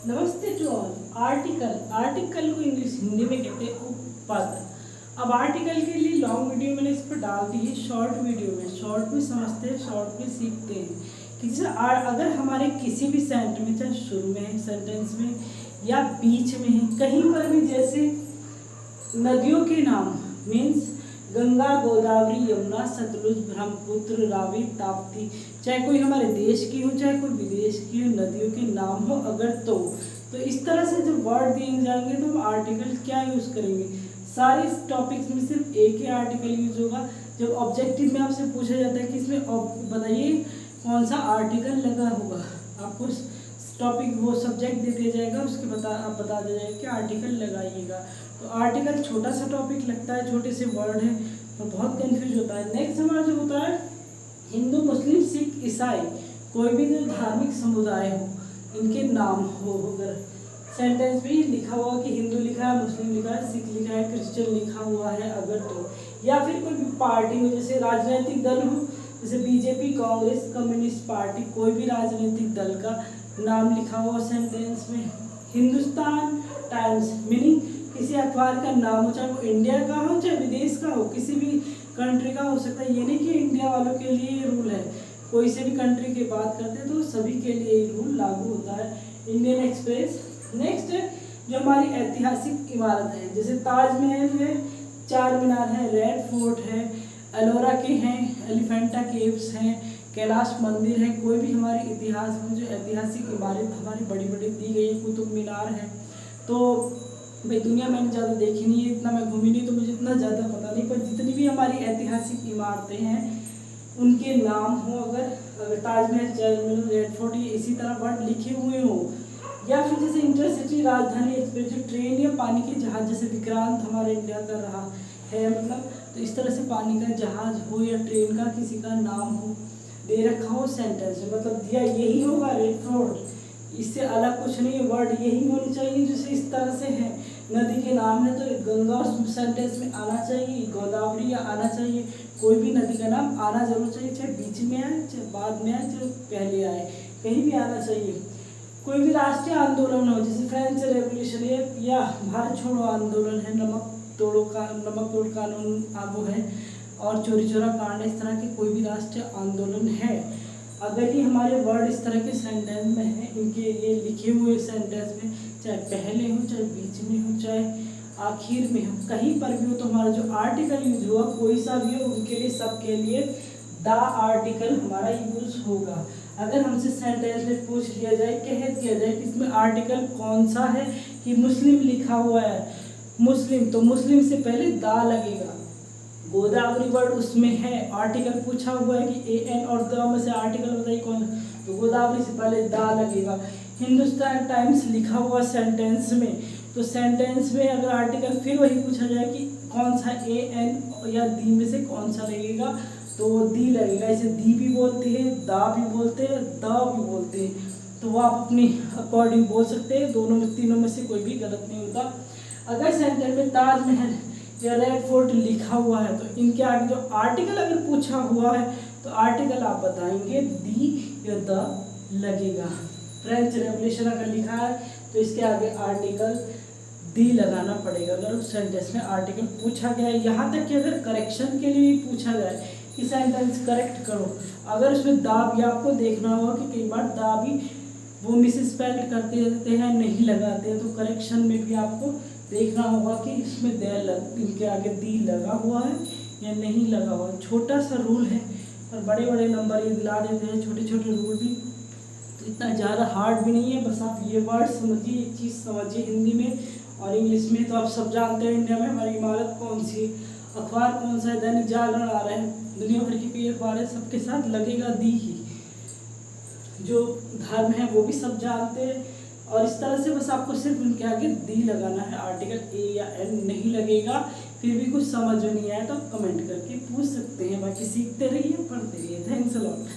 नमस्ते to all. Article को English Hindi में कहते हैं उपपद। अब आर्टिकल के लिए लॉन्ग वीडियो मैंने इस पर डाल दी है शॉर्ट वीडियो में। शॉर्ट में समझते हैं, शॉर्ट में सीखते हैं कि जैसे अगर हमारे किसी भी सेंटेंस में, चाहे शुरू में है सेंटेंस में या बीच में है, कहीं पर भी जैसे नदियों के नाम मीन्स गंगा, गोदावरी, यमुना, सतलुज, ब्रह्मपुत्र, रावी, ताप्ती, चाहे कोई हमारे देश की हो चाहे कोई विदेश की हो, नदियों के नाम हो अगर तो इस तरह से जब वर्ड दिए जाएंगे तो हम आर्टिकल क्या यूज़ करेंगे। सारे टॉपिक्स में सिर्फ एक ही आर्टिकल यूज होगा। जब ऑब्जेक्टिव में आपसे पूछा जाता है कि इसमें बताइए कौन सा आर्टिकल लगा होगा, आपको टॉपिक वो सब्जेक्ट दे दिया जाएगा, उसके आप बता दिया जाएगा कि आर्टिकल लगाइएगा। तो आर्टिकल छोटा सा टॉपिक लगता है, छोटे से वर्ड है तो बहुत कंफ्यूज होता है। नेक्स्ट हमारा जो होता है हिंदू, मुस्लिम, सिख, ईसाई, कोई भी जो धार्मिक समुदाय हो इनके नाम हो, अगर सेंटेंस भी लिखा हुआ कि हिंदू लिखा है, मुस्लिम लिखा है, सिख लिखा है, क्रिश्चियन लिखा हुआ है अगर तो, या फिर कोई भी पार्टी हो, जैसे राजनीतिक दल हो, जैसे बीजेपी, कांग्रेस, कम्युनिस्ट पार्टी, कोई भी राजनीतिक दल का नाम लिखा हुआ सेंटेंस में। हिंदुस्तान टाइम्स मीनिंग किसी अखबार का नाम हो, चाहे वो इंडिया का हो चाहे विदेश का हो, किसी भी कंट्री का हो सकता है। ये नहीं कि इंडिया वालों के लिए ये रूल है, कोई से भी कंट्री की बात करते हैं तो सभी के लिए ये रूल लागू होता है। Indian express. नेक्स्ट जो हमारी ऐतिहासिक इमारत है, जैसे ताजमहल है, चार मीनार है, रेड फोर्ट है, एलोरा के हैं, एलिफेंटा केव्स हैं, कैलाश मंदिर है, कोई भी हमारे इतिहास में जो ऐतिहासिक इमारत हमारी बड़ी बड़ी दी गई है, कुतुब मीनार है। तो भाई दुनिया मैंने ज़्यादा देखी नहीं है, इतना मैं घूमी नहीं तो मुझे इतना ज़्यादा पता नहीं, पर जितनी भी हमारी ऐतिहासिक इमारतें हैं उनके नाम हो, अगर ताजमहल, चारमीनार, रेड फोर्ट ये इसी तरह वर्ड लिखे हुए हो, या फिर जैसे इंटरसिटी राजधानी एक्सप्रेस जो ट्रेन या पानी के जहाज, जैसे विक्रांत हमारे इंडिया का रहा है मतलब, तो इस तरह से पानी का जहाज हो या ट्रेन का किसी का नाम हो दे रखा हो सेंटेंस में, मतलब दिया यही होगा रेड फोर्ट, इससे अलग कुछ नहीं है, वर्ड यही होनी चाहिए। जैसे इस तरह से है नदी के नाम है तो गंगा सेंटेंस में आना चाहिए, गोदावरी या आना चाहिए, कोई भी नदी का नाम आना जरूर चाहिए, चाहे बीच में आए चाहे बाद में आए चाहे पहले आए, कहीं भी आना चाहिए। कोई भी राष्ट्रीय आंदोलन हो, जैसे फ्रेंच रेवोल्यूशन या भारत छोड़ो आंदोलन है, नमक तोड़ कानून वो है, और चोरी चोरा कांड, इस तरह के कोई भी राष्ट्रीय आंदोलन है, अगर ये हमारे वर्ड इस तरह के सेंटेंस में है, इनके ये लिखे हुए सेंटेंस में, चाहे पहले हो चाहे बीच में हो चाहे आखिर में हो, कहीं पर भी हो, तो हमारा जो आर्टिकल यूज हुआ कोई सा भी हो उनके लिए सबके लिए द आर्टिकल हमारा यूज होगा। अगर हमसे सेंटेंस में पूछ लिया जाए, कह दिया जाए कि इसमें आर्टिकल कौन सा है, कि मुस्लिम लिखा हुआ है, मुस्लिम तो मुस्लिम से पहले दा लगेगा, गोदावरी वर्ड उसमें है, आर्टिकल पूछा हुआ है कि एन और द में से आर्टिकल बताइए कौन, तो गोदावरी से पहले दा लगेगा। हिंदुस्तान टाइम्स लिखा हुआ सेंटेंस में, तो सेंटेंस में अगर आर्टिकल फिर वही पूछा जाए कि कौन सा ए एन या दी में से कौन सा लगेगा, तो वो दी लगेगा। इसे दी भी बोलते हैं, दा भी बोलते हैं, द भी बोलते हैं, तो वो आप अपनी अकॉर्डिंग बोल सकते हैं, दोनों में तीनों में से कोई भी गलत नहीं होता। अगर सेंटेंस में ताजमहल या रेड फोर्ट लिखा हुआ है तो इनके आगे जो आर्टिकल अगर पूछा हुआ है तो आर्टिकल आप बताएंगे दी या द लगेगा। फ्रेंच रेवोल्यूशन अगर लिखा है तो इसके आगे आर्टिकल दी लगाना पड़ेगा अगर उस सेंटेंस में आर्टिकल पूछा गया है। यहाँ तक कि अगर करेक्शन के लिए भी पूछा जाए कि सेंटेंस करेक्ट करो, अगर उसमें दा भी आपको देखना होगा कि कई बार दा भी वो मिसस्पेल्ड करते रहते हैं, नहीं लगाते हैं, तो करेक्शन में भी आपको देखना होगा कि इसमें इनके आगे दी लगा हुआ है या नहीं लगा हुआ है। छोटा सा रूल है और बड़े बड़े नंबर ये दिला देते हैं, छोटे छोटे रूल भी, तो इतना ज़्यादा हार्ड भी नहीं है। बस आप ये वर्ड समझिए, एक चीज़ समझिए हिंदी में और इंग्लिश में, तो आप सब जानते हैं इंडिया में हमारी इमारत कौन सी, अखबार कौन सा है, दैनिक जागरण आ रहा है, दुनिया भर की कई अखबार है, सबके साथ लगेगा दी ही। जो धर्म है वो भी सब जानते हैं, और इस तरह से बस आपको सिर्फ उनके आगे दी लगाना है, आर्टिकल ए या एन नहीं लगेगा। फिर भी कुछ समझ में नहीं आया तो कमेंट करके पूछ सकते हैं, बाकी सीखते रहिए, पढ़ते रहिए। Thanks a lot.